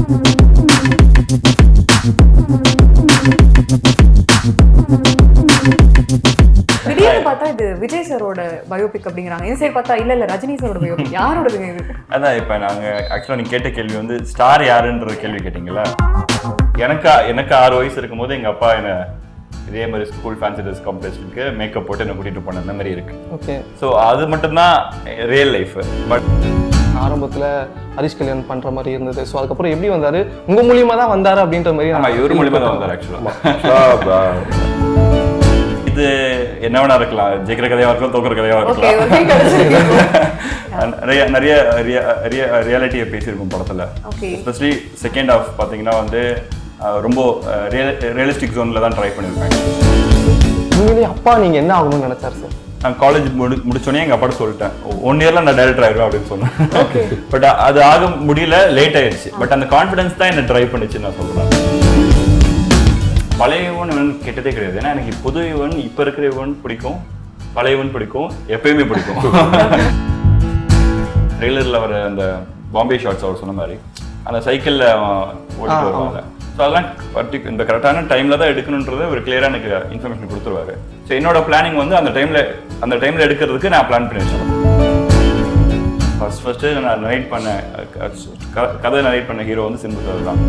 திடீர்னு பார்த்தா இது விஜய் சாரோட பயோபிக் அப்படிங்கிறாங்க. இந்த சைடு பார்த்தா இல்ல ரஜினி சாரோட பயோபிக். யாரோடது இது? அதான் இப்போ நாங்கள் ஆக்சுவலாக நீ கேட்ட கேள்வி வந்து ஸ்டார் யாருன்ற கேள்வி கேட்டிங்களா. எனக்கு 6 வயசு இருக்கும்போது எங்கள் அப்பா என்னை இதே மாதிரி ஸ்கூல் ஃபேன்சி ட்ரெஸ் காம்படிஷனுக்கு மேக்கப் போட்டு என்னை கூட்டிகிட்டு போன அந்த மாதிரி இருக்கு. ஓகே, ஸோ அது மட்டும்தான் ரியல் லைஃப். பட் ஆரம்பத்தில் ஹரிஷ் கல்யாண் பண்ணுற மாதிரி இருந்தது. ஸோ அதுக்கப்புறம் எப்படி வந்தார்? உங்கள் மூலியமாக தான் வந்தார் அப்படின்ற மாதிரி. ஆமாம், இவர் மூலியமாக தான் வந்தார் ஆக்சுவலாக. இது என்ன வேணா இருக்கலாம், ஜெயிக்கிற கதையாக இருக்கலாம், தோக்குற கதையாக இருக்கலாம். நிறைய ரியாலிட்டியை பேசியிருக்கும் படத்தில். எஸ்பெஷலி செகண்ட் ஹாஃப் பார்த்தீங்கன்னா வந்து ரொம்ப ரியலிஸ்டிக் ஜோனில் தான் ட்ரை பண்ணியிருக்காங்க. உண்மையிலேயே அப்பா நீங்கள் என்ன ஆகணும்னு நினைச்சார் சார்? நான் காலேஜ் முடிச்சோடனே எங்கள் அப்பாட்ட சொல்லிட்டேன், 1 இயர்ல நான் டைரக்டர் ஆயிடுவேன் அப்படின்னு சொன்னேன். பட் அது ஆக முடியல, லேட் ஆயிடுச்சு. பட் அந்த கான்ஃபிடன்ஸ் தான் என்ன ட்ரைவ் பண்ணிச்சுன்னு நான் சொல்கிறேன். பழைய யுவன் கெட்டதே கிடையாது. ஏன்னா எனக்கு புது யுவன், இப்போ இருக்கிற யுவன் பிடிக்கும், பழைய யுவன் பிடிக்கும், எப்பயுமே பிடிக்கும். ட்ரெய்லரில் வர அந்த பாம்பே ஷாட்ஸ் அவர் சொன்ன மாதிரி அந்த சைக்கிளில் ஓடிட்டு வருவாங்க. ஸோ அதெல்லாம் இந்த கரெக்டான டைமில் தான் எடுக்கணுன்றது ஒரு கிளியராக எனக்கு இன்ஃபர்மேஷன் கொடுத்துருவாரு. ஸோ என்னோட பிளானிங் வந்து அந்த டைமில் எடுக்கிறதுக்கு நான் பிளான் பண்ணி வச்சேன். ஃபர்ஸ்ட்டு நான் கதை நரேட் பண்ண ஹீரோ வந்து சிம்பு சார் தான்.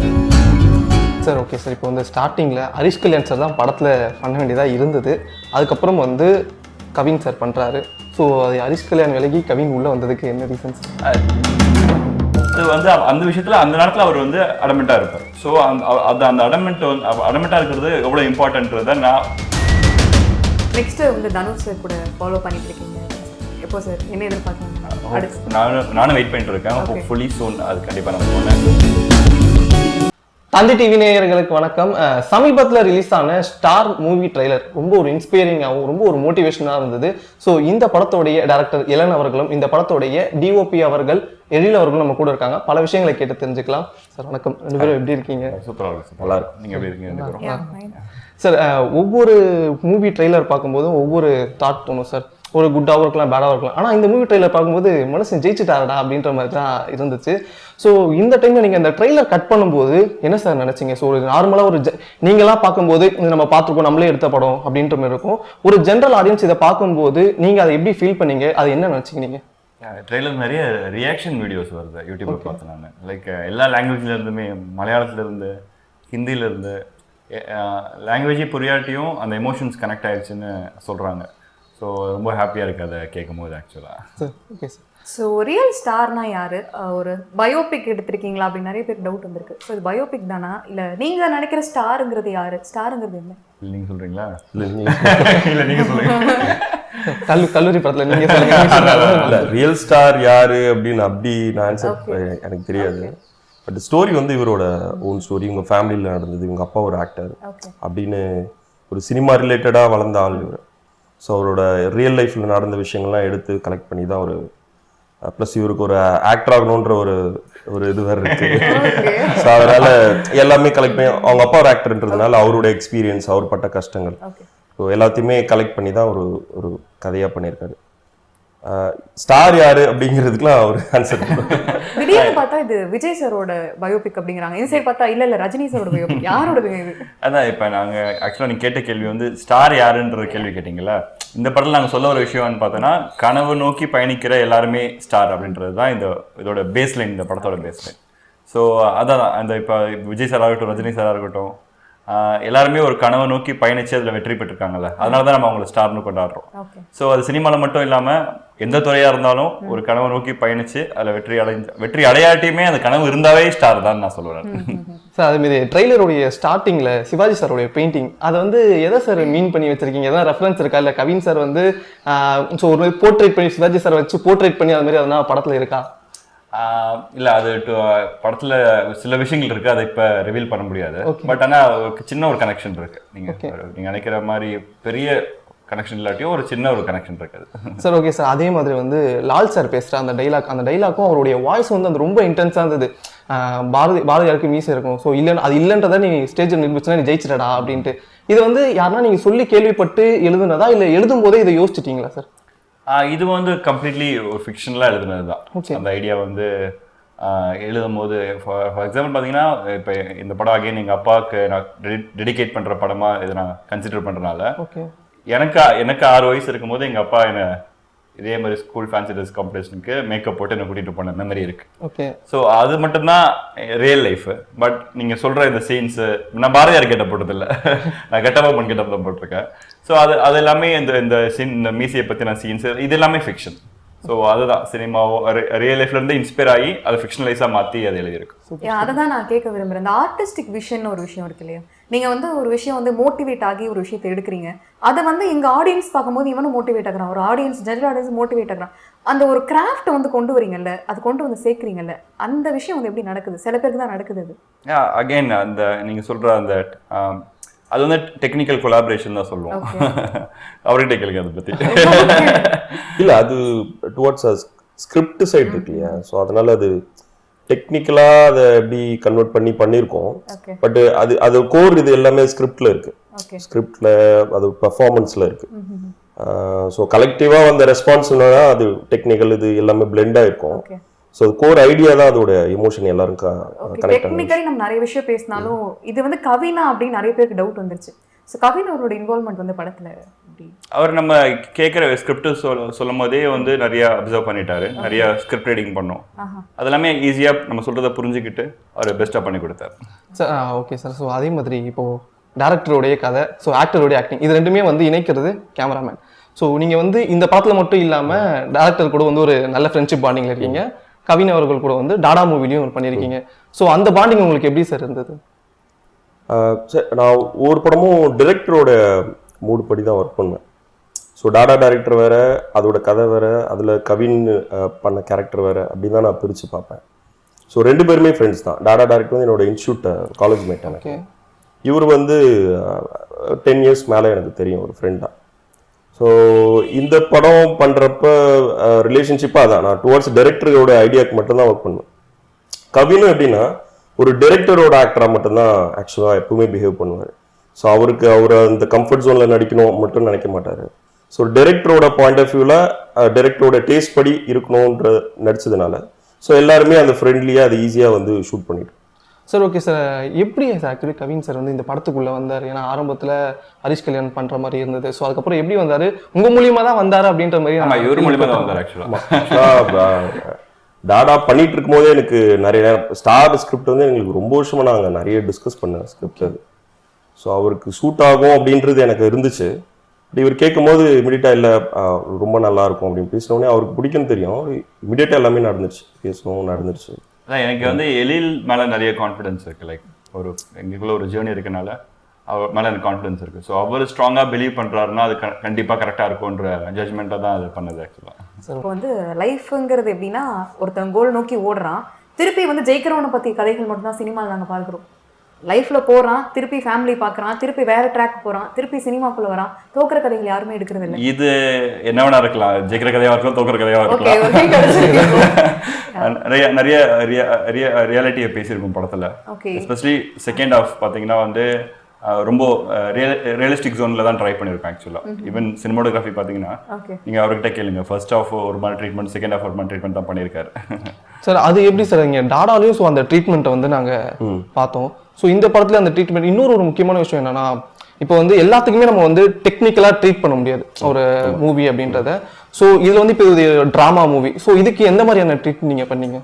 சார் ஓகே சார், இப்போ வந்து ஸ்டார்டிங்கில் ஹரிஷ் கல்யாண் சார் தான் படத்தில் பண்ண வேண்டியதாக இருந்தது. அதுக்கப்புறம் வந்து கவின் சார் பண்ணுறாரு. ஸோ அது ஹரிஷ் கல்யாண் விலகி கவின் உள்ளே வந்ததுக்கு என்ன ரீசன்ஸ்? அது வந்து அந்த விஷயத்தில் அந்த நேரத்தில் அவர் வந்து அடமெண்ட்டாக இருப்பார். ஸோ அந்த அடமெண்ட்டாக இருக்கிறது எவ்வளோ இம்பார்ட்டன்ட்றதை நான் நெக்ஸ்ட்டு வந்து தனுஷ் சார் கூட ஃபாலோ பண்ணிட்டு இருக்கீங்க. எப்போ சார் என்ன எதிர்பார்க்குறீங்க? நானும் வெயிட் பண்ணிட்டு இருக்கேன். ஹோப்ஃபுல்லி சூன் அது கண்டிப்பாக நான் சொன்னேன். தந்தி டிவி நேயர்களுக்கு வணக்கம். சமீபத்தில் ரிலீஸ் ஆன ஸ்டார் மூவி ட்ரெய்லர் ரொம்ப ஒரு இன்ஸ்பைரிங்காகவும் ரொம்ப ஒரு மோட்டிவேஷனாக இருந்தது. ஸோ இந்த படத்தோடைய டைரக்டர் எலன் அவர்களும் இந்த படத்தோடைய டிஓபி அவர்கள் எழில் அவர்களும் நம்ம கூட இருக்காங்க. பல விஷயங்களை கேட்டு தெரிஞ்சுக்கலாம். சார் வணக்கம், 2 பேரும் எப்படி இருக்கீங்க? சூப்பராக இருக்கு, நல்லா இருக்கு. நீங்கள் எப்படி இருக்கீங்க? சார் ஒவ்வொரு மூவி ட்ரெய்லர் பார்க்கும்போதும் ஒவ்வொரு தாட் தோணும் சார். ஒரு குட்டாகவும் இருக்கலாம், பேடாகவும் இருக்கலாம். ஆனால் இந்த மூவி ட்ரெய்லர் பார்க்கும்போது மனுஷன் ஜெயிச்சுட்டாரடா அப்படின்ற மாதிரி தான் இருந்துச்சு. ஸோ இந்த டைமில் நீங்கள் இந்த ட்ரெய்லர் கட் பண்ணும்போது என்ன சார் நினச்சிங்க? ஸோ ஒரு நார்மலாக நீங்களாம் பார்க்கும்போது நம்ம பார்த்துருக்கோம், நம்மளே எடுத்த படம் அப்படின்ற மாதிரி இருக்கும். ஒரு ஜென்ரல் ஆடியன்ஸ் இதை பார்க்கும்போது நீங்கள் அதை எப்படி ஃபீல் பண்ணீங்க? அது என்ன நினச்சிங்க நீங்கள்? ட்ரெய்லர் நிறைய ரியாக்ஷன் வீடியோஸ் வருது யூடியூப்பில் பார்த்தேன் நான். லைக் எல்லா லாங்குவேஜ்லேருந்துமே, மலையாளத்துலேருந்து, ஹிந்தியிலேருந்து, லாங்குவேஜே புரியாட்டியும் அந்த எமோஷன்ஸ் கனெக்ட் ஆயிடுச்சுன்னு சொல்கிறாங்க. ஸோ ரொம்ப ஹாப்பியாக இருக்குது அதை கேட்கும் போது ஆக்சுவலாக. Sir okay sir. So real ஸ்டார்னா யாரு? ஒரு பயோபிக் எடுத்திருக்கீங்களா அப்படின்னு நிறைய பேர் டவுட் வந்திருக்கு. ஸோ இது பயோபிக் தானா, இல்லை நீங்கள் நினைக்கிற ஸ்டாருங்கிறது யாரு? ஸ்டாருங்கிறது என்ன? நீங்கள் சொல்கிறீங்களா? இல்லை நீங்கள் சொல்லுங்கள். கல்லூரி படத்தில் நீங்கள் சொல்லுங்க. ரியல் ஸ்டார் யாரு அப்படின்னு நான் ஆன்சர் எனக்கு தெரியாது. பட் ஸ்டோரி வந்து இவரோட ஓன் ஸ்டோரி. இவங்க ஃபேமிலியில் நடந்தது. இவங்க அப்பா ஒரு ஆக்டர் அப்படின்னு ஒரு சினிமா ரிலேட்டடாக வளர்ந்த ஆள் இவர். ஸோ அவரோட ரியல் லைஃப்பில் நடந்த விஷயங்கள்லாம் எடுத்து கலெக்ட் பண்ணி தான் ஒரு ப்ளஸ் இவருக்கு ஒரு ஆக்டர் ஆகணுன்ற ஒரு இது வேறு இருக்குது. ஸோ அதனால் எல்லாமே கலெக்ட் பண்ணி, அவங்க அப்பா ஒரு ஆக்டர்ன்றதுனால அவரோட எக்ஸ்பீரியன்ஸ், அவர் பட்ட கஷ்டங்கள், ஸோ எல்லாத்தையுமே கலெக்ட் பண்ணி தான் ஒரு கதையாக பண்ணியிருக்காரு. ஸ்டார் யாரு அப்படிங்கிறதுக்குலாம் அவர் ஆன்சர். திடீர்னு பார்த்தா இது விஜய் சாரோட பயோபிக் அப்படிங்கிறாங்க. இந்த சைடு பார்த்தா இல்ல ரஜினி சாரோட பயோபிக். யாரோடது இது? அதான் இப்போ நாங்கள் ஆக்சுவலாக நீ கேட்ட கேள்வி வந்து ஸ்டார் யாருன்ற கேள்வி கேட்டிங்களா. இந்த படத்தில் நாங்கள் சொல்ல ஒரு விஷயம்னு பார்த்தோன்னா, கனவு நோக்கி பயணிக்கிற எல்லாருமே ஸ்டார் அப்படின்றது தான் இதோட பேஸ்லைன், இந்த படத்தோட பேஸ்லைன். ஸோ அதான் அந்த இப்போ விஜய் சாராக இருக்கட்டும், ரஜினி சாராக இருக்கட்டும், எல்லாருமே ஒரு கனவை நோக்கி பயணிச்சு அதில் வெற்றி பெற்றிருக்காங்கல்ல. அதனால தான் நம்ம அவங்கள ஸ்டார்னு கொண்டாடுறோம். ஸோ அது சினிமாவில் மட்டும் இல்லாமல் எந்த துறையாக இருந்தாலும் ஒரு கனவை நோக்கி பயணிச்சு அதில் வெற்றி அடையாட்டியுமே அந்த கனவு இருந்தாவே ஸ்டார் தான் நான் சொல்லுவேன். சார் அதுமாரி ட்ரெய்லருடைய ஸ்டார்டிங்கில் சிவாஜி சாருடைய பெயிண்டிங், அதை வந்து எதை சார் மீன் பண்ணி வச்சிருக்கீங்க? எதாவது ரெஃபரன்ஸ் இருக்கா? இல்லை கவின் சார் வந்து ஸோ ஒரு போர்ட்ரேட் பண்ணி சிவாஜி சார் வச்சு போர்ட்ரேட் பண்ணி அது மாதிரி அதனால் படத்தில் இருக்கா? இல்லை, அது படத்தில் சில விஷயங்கள் இருக்குது, அதை இப்போ ரிவீல் பண்ண முடியாது. பட் ஆனால் சின்ன ஒரு கனெக்ஷன் இருக்குது. நீங்கள் நினைக்கிற மாதிரி பெரிய கனெக்ஷன் இல்லாட்டியும் ஒரு சின்ன ஒரு கனெக்ஷன் இருக்குது சார். ஓகே சார், அதே மாதிரி வந்து லால் சார் பேசுகிற அந்த டைலாக்கும் அவருடைய வாய்ஸ் வந்து அந்த ரொம்ப இன்டென்ஸாக இருந்தது. பாரதியாருக்கு மீசை இருக்கும், ஸோ இல்லைன்னு அது இல்லைன்றதை நீ ஸ்டேஜில் நிரூபிச்சுன்னா நீ ஜெயிச்சிடடா அப்படின்ட்டு. இது வந்து யாருன்னா நீங்கள் சொல்லி கேள்விப்பட்டு எழுதுனதா, இல்லை எழுதும் போதே இதை யோசிச்சிட்டீங்களா சார்? இது வந்து கம்ப்ளீட்லி ஒரு ஃபிக்ஷனலாக எழுதுனது தான். அந்த ஐடியா வந்து எழுதும் போது ஃபார் எக்ஸாம்பிள் பார்த்தீங்கன்னா இப்போ இந்த படம் அகைன் எங்கள் அப்பாவுக்கு நான் டெடிகேட் பண்ணுற படமாக இதை நான் கன்சிடர் பண்ணுறதுனால ஓகே எனக்கு 6 வயசு இருக்கும்போது எங்கள் அப்பா என்னை இதே மாதிரி ஸ்கூல் ஃபேன்சி ட்ரெஸ் காம்படிஷனுக்கு மேக்கப் போட்டு என்னை கூட்டிகிட்டு போன மெமரி இருக்கு. ஓகே ஸோ அது மட்டும்தான் ரியல் லைஃப். பட் நீங்கள் சொல்கிற இந்த சீன்ஸு நான் பாரதியார் கெட்டப் போட்டதில்லை, நான் கெட்டப்பாப்பன் கெட்டப் தான் போட்டிருக்கேன். ஸோ அது எல்லாமே இந்த சீன், இந்த மீசியை பற்றின சீன்ஸு இது எல்லாமே ஃபிக்ஷன். ஸோ அதுதான் சினிமாவோ ரியல் லைஃப்லேருந்து இன்ஸ்பயர் ஆகி அதை ஃபிக்ஷனலைஸாக மாற்றி அதை எழுதியிருக்கு. அதை தான் நான் கேட்க விரும்புகிறேன். இந்த ஆர்டிஸ்டிக் விஷன் ஒரு விஷயம் இருக்கு இல்லையா, நீங்கள் வந்து ஒரு விஷயம் வந்து மோட்டிவேட் ஆகி ஒரு விஷயத்தை எடுக்கிறீங்க, அதை வந்து எங்கள் ஆடியன்ஸ் பார்க்கும்போது இவனும் மோட்டிவேட் ஆகிறான், ஒரு ஆடியன்ஸ் ஜெனரல் ஆடியன்ஸ் மோட்டிவேட் ஆகிறான், அந்த ஒரு கிராஃப்ட் வந்து கொண்டு வரீங்கல்ல, அது கொண்டு வந்து சேர்க்குறீங்கல்ல, அந்த விஷயம் வந்து எப்படி நடக்குது? சில பேருக்கு தான் நடக்குது அது. அகெயின் அந்த நீங்கள் சொல்கிற அந்த அது வந்து டெக்னிக்கல் கொலாபரேஷன் தான் சொல்லுவோம். அவர்கிட்ட கேளுங்க அதை பற்றி. இல்லை அது டுவர்ட்ஸ் ஸ்கிரிப்ட் சைடு இருக்கு இல்லையா, ஸோ அதனால அது டெக்னிக்கலாக அதை எப்படி கன்வெர்ட் பண்ணியிருக்கோம். பட் அது கோர் இது எல்லாமே ஸ்கிரிப்டில் இருக்கு, ஸ்கிரிப்டில் அது பர்ஃபார்மன்ஸில் இருக்கு. ஸோ கலெக்டிவாக அந்த ரெஸ்பான்ஸ்னா அது டெக்னிக்கல் இது எல்லாமே பிளெண்டாக இருக்கும். ஸோ கோர் ஐடியா தான் அதோட எமோஷன் எல்லாரும் கனெக்ட். டெக்னிக்கலி நம்ம நிறைய விஷயம் பேசினாலும் இது வந்து கவினா அப்படின்னு நிறைய பேருக்கு டவுட் வந்துருச்சு. ஸோ கவின் அவரோட இன்வால்மெண்ட் வந்து படத்தில் அவர் நம்ம கேட்குற ஸ்கிரிப்ட் சொல்லும் போதே வந்து நிறைய அப்சர்வ் பண்ணிட்டாரு, நிறைய ஸ்கிரிப்ட் ரீடிங் பண்ணோம், அதெல்லாமே ஈஸியாக நம்ம சொல்கிறத புரிஞ்சுக்கிட்டு அவர் பெஸ்ட்டாக பண்ணி கொடுத்தாரு சார். Okay sir. ஸோ அதே மாதிரி இப்போது டேரக்டருடைய கதை, ஸோ ஆக்டருடைய ஆக்டிங், இது ரெண்டுமே வந்து இணைக்கிறது கேமராமேன். ஸோ நீங்கள் வந்து இந்த படத்தில் மட்டும் இல்லாமல் டேரக்டர் கூட வந்து ஒரு நல்ல ஃப்ரெண்ட்ஷிப் பாண்டிங்கில் இருக்கீங்க, கவின் அவர்கள் கூட வந்து டாடா மூவிலையும் பண்ணியிருக்கீங்க. ஸோ அந்த பாண்டிங் உங்களுக்கு எப்படி சார் இருந்தது? சார் நான் ஒவ்வொரு படமும் டிரெக்டரோட மூடு படி தான் ஒர்க் பண்ணுவேன். ஸோ டாடா டைரக்டர் வேறு, அதோட கதை வேறு, அதில் கவின் பண்ண கேரக்டர் வேறு, அப்படி தான் நான் பிரித்து பார்ப்பேன். ஸோ 2 பேருமே ஃப்ரெண்ட்ஸ் தான். டாடா டைரக்டர் வந்து என்னோட இன்ஸ்டியூட் காலேஜ் மேட் எனக்கு. இவர் வந்து 10 இயர்ஸ் மேலே எனக்கு தெரியும், ஒரு ஃப்ரெண்ட் தான். ஸோ இந்த படம் பண்ணுறப்ப ரிலேஷன்ஷிப்பாக அதான் நான் டுவர்ட்ஸ் டைரக்டரோட ஐடியாவுக்கு மட்டும்தான் ஒர்க் பண்ணுவேன். கவினும் எப்படின்னா ஒரு டைரக்டரோட ஆக்டராக மட்டும்தான் ஆக்சுவலாக எப்பவுமே பிஹேவ் பண்ணுவார். ஸோ அவர் அந்த கம்ஃபர்ட் ஜோனில் நடிக்கணும் மட்டும் நினைக்க மாட்டார். ஸோ டைரக்டரோட பாயிண்ட் ஆஃப் வியூவில் டைரக்டரோட டேஸ்ட் படி இருக்கணுன்ற நடிச்சதுனால ஸோ எல்லாருமே அந்த ஃப்ரெண்ட்லியாக அது ஈஸியாக வந்து ஷூட் பண்ணிட்டு. Sir okay sir. எப்படி சார் ஆக்சுவலி கவின் சார் வந்து இந்த படத்துக்குள்ளே வந்தார்? ஏன்னா ஆரம்பத்தில் ஹரிஷ் கல்யாண் பண்ணுற மாதிரி இருந்தது. ஸோ அதுக்கப்புறம் எப்படி வந்தார்? உங்கள் மூலியமாக தான் வந்தார் அப்படின்ற மாதிரி. இவர் மூலியமாக தான் வந்தார் ஆக்சுவலாக. டாடா பண்ணிட்டு இருக்கும் போதே எனக்கு நிறைய ஸ்டார் ஸ்கிரிப்ட் வந்து எங்களுக்கு ரொம்ப வருஷமா நாங்கள் நிறைய டிஸ்கஸ் பண்ண ஸ்கிரிப்ட் அது. ஸோ அவருக்கு சூட் ஆகும் அப்படின்றது எனக்கு இருந்துச்சு. பட் இவர் கேட்கும் போது இமிடியேட்டாக இல்லை ரொம்ப நல்லா இருக்கும் அப்படின்னு பேசினோடனே அவருக்கு பிடிக்குன்னு தெரியும், இமிடியேட்டாக எல்லாமே நடந்துச்சு, பேசணும் நடந்துருச்சு. அதான் எனக்கு வந்து எழில் மேலே நிறைய கான்ஃபிடன்ஸ் இருக்குது. லைக் ஒரு எங்களுக்குள்ள ஒரு ஜேர்னி இருக்கனால அவர் மேலே எனக்கு கான்ஃபிடன்ஸ் இருக்குது. ஸோ அவர் ஸ்ட்ராங்காக பிலீவ் பண்ணுறாருன்னா அது கண்டிப்பாக கரெக்டாக இருக்கும்ன்ற ஜட்ஜ்மெண்ட்டாக தான் அது பண்ணது ஆக்சுவலாக. இப்போ வந்து லைஃப்ங்கிறது எப்படின்னா ஒருத்தன் கோல் நோக்கி ஓடுறான், திருப்பி வந்து ஜெயிக்கிறவனை பற்றி கதைகள் மட்டும்தான் சினிமாவில் நாங்கள் பார்க்குறோம். லைஃப்பில் போகிறான், திருப்பி ஃபேமிலி பார்க்குறான், திருப்பி வேறு ட்ராக் போகிறான், திருப்பி சினிமாக்குள்ளே வரான். தோக்குற கதைகள் யாருமே எடுக்கிறது இல்லை. இது என்ன வேணா இருக்கலாம், ஜெயிக்கிற கதையாக இருக்கலாம், தோக்குற கதையாக இருக்கலாம். நிறைய ரியாலிட்டியை பேசியிருக்கும் படத்தில். எஸ்பெஷலி செகண்ட் ஹாஃப் பார்த்தீங்கன்னா வந்து ரொம்ப ரியலிஸ்டிக் ஜோனில் தான் ட்ரை பண்ணியிருக்கேன் ஆக்சுவலாக. ஈவன் சினிமாட்டோகிராஃபி பார்த்தீங்கன்னா நீங்கள் அவர்கிட்ட கேளுங்க, ஃபர்ஸ்ட் ஹாஃப் ஒரு மாதிரி ட்ரீட்மெண்ட், செகண்ட் ஹாஃப் ஒரு மாதிரி ட்ரீட்மெண்ட் தான் பண்ணியிருக்காரு. சார் அது எப்படி சார் இங்கே டாடாலையும் ஸோ அந்த ட்ரீட்மெண்ட்டை வந்து நாங்கள் பார்த்தோம். ஸோ இந்த படத்தில் அந்த ட்ரீட்மெண்ட் இன்னொரு ஒரு முக்கியமான விஷயம் என்னன்னா, இப்போ வந்து எல்லாத்துக்குமே நம்ம வந்து டெக்னிக்கலாக ட்ரீட் பண்ண முடியாது ஒரு மூவி அப்படின்றத. ஸோ இதில் வந்து இப்போ இது ட்ராமா மூவி, ஸோ இதுக்கு எந்த மாதிரியான ட்ரீட்மெண்ட் நீங்கள் பண்ணீங்க?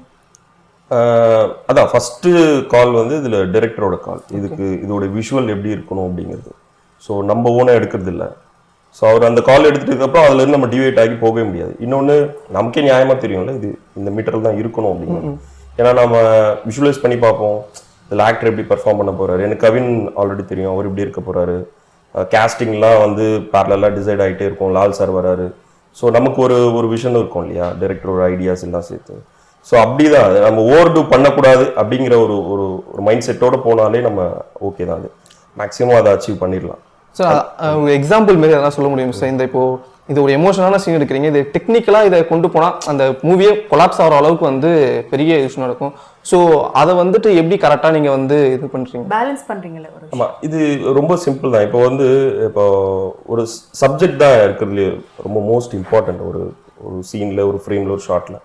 அதான் ஃபஸ்ட்டு கால் வந்து இதில் டைரக்டரோட கால், இதுக்கு இதோட விஷுவல் எப்படி இருக்கணும் அப்படிங்கிறது. ஸோ நம்ம ஓனாக எடுக்கிறது இல்லை. ஸோ அவர் அந்த கால் எடுத்துட்டதுக்கப்புறம் அதுலேருந்து நம்ம டிவைட் ஆகி போகவே முடியாது. இன்னொன்று நமக்கே நியாயமாக தெரியும்ல இது இந்த மீட்டரில் தான் இருக்கணும் அப்படிங்கிறது. ஏன்னா நம்ம விஷுவலைஸ் பண்ணி பார்ப்போம், இதில் ஆக்டர் எப்படி பெர்ஃபார்ம் பண்ண போகிறாரு. எனக்கு கவின் ஆல்ரெடி தெரியும், அவர் எப்படி இருக்க போகிறாரு. கேஸ்டிங்லாம் வந்து பேரலாக டிசைட் ஆகிட்டே இருக்கும், லால் சார் வராரு. ஸோ நமக்கு ஒரு விஷன் இருக்கும் இல்லையா, டைரக்டரோட ஐடியாஸ் எல்லாம் சேர்த்து. ஸோ அப்படிதான் நம்ம ஓவர் டூ பண்ணக்கூடாது அப்படிங்கிற ஒரு மைண்ட் செட்டோட போனாலே நம்ம ஓகே தான், அது மேக்ஸிமம் அதை அச்சீவ் பண்ணிடலாம். சார் எக்ஸாம்பிள் மாரி அதெல்லாம் சொல்ல முடியும் சார்? இந்த இப்போ இது ஒரு எமோஷனான சீன் எடுக்கிறீங்க, இது டெக்னிக்கலாக இதை கொண்டு போனால் அந்த மூவியே கொலாப்ஸ் ஆகிற அளவுக்கு வந்து பெரிய இஷ்யூ நடக்கும். ஸோ அதை வந்துட்டு எப்படி கரெக்டாக நீங்கள் வந்து இது பண்ணுறீங்க, பேலன்ஸ் பண்ணுறீங்களே? ஆமாம், இது ரொம்ப சிம்பிள் தான். இப்போ ஒரு சப்ஜெக்ட் தான் இருக்கிறதுலே ரொம்ப மோஸ்ட் இம்பார்ட்டன்ட் ஒரு சீனில், ஒரு ஃப்ரேமில், ஒரு ஷார்ட்டில்.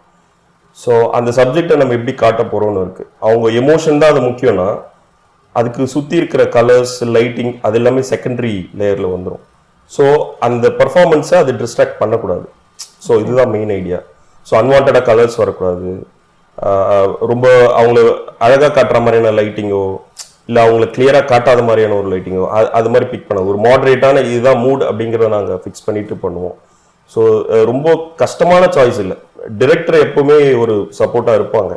ஸோ அந்த சப்ஜெக்டை நம்ம எப்படி காட்ட போகிறோம்னு இருக்குது. அவங்க எமோஷன் தான் அது முக்கியம்னா அதுக்கு சுற்றி இருக்கிற கலர்ஸ் லைட்டிங் அது எல்லாமே செகண்டரி லேயரில் வந்துடும். ஸோ அந்த பர்ஃபார்மன்ஸை அது டிஸ்ட்ராக்ட் பண்ணக்கூடாது. ஸோ இதுதான் மெயின் ஐடியா. ஸோ அன்வான்டாக கலர்ஸ் வரக்கூடாது, ரொம்ப அவங்கள அழகாக காட்டுற மாதிரியான லைட்டிங்கோ இல்லை அவங்கள கிளியராக காட்டாத மாதிரியான ஒரு லைட்டிங்கோ அது மாதிரி பிக் பண்ண ஒரு மாடரேட்டான இதுதான் மூட் அப்படிங்கிறத நாங்கள் ஃபிக்ஸ் பண்ணிட்டு பண்ணுவோம். ஸோ ரொம்ப கஷ்டமான சாய்ஸ் இல்லை. டிரெக்டர் எப்பவுமே ஒரு சப்போர்ட்டாக இருப்பாங்க.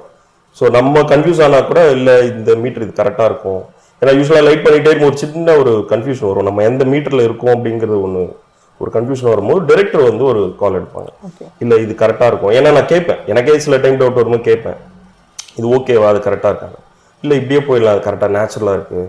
ஸோ நம்ம கன்ஃபியூஸ் ஆனால் கூட இல்லை இந்த மீட்டர் இது கரெக்டாக இருக்கும். ஏன்னா யூஸ்வலாக லைட் பண்ணிகிட்டே இருக்கும் ஒரு சின்ன ஒரு கன்ஃபியூஷன் வரும், நம்ம எந்த மீட்டரில் இருக்கோம் அப்படிங்கிறது ஒரு கன்ஃபியூஷன் வரும்போது டிரெக்டர் வந்து ஒரு கால் எடுப்பாங்க, இல்லை இது கரெக்டாக இருக்கும். ஏன்னா நான் கேட்பேன், எனக்கே சில டைம் டவுட் வரும்போது கேட்பேன், இது ஓகேவா, அது கரெக்டாக இருக்காங்க, இல்லை இப்படியே போயிடலாம், அது கரெக்டாக நேச்சுரலாக இருக்குது.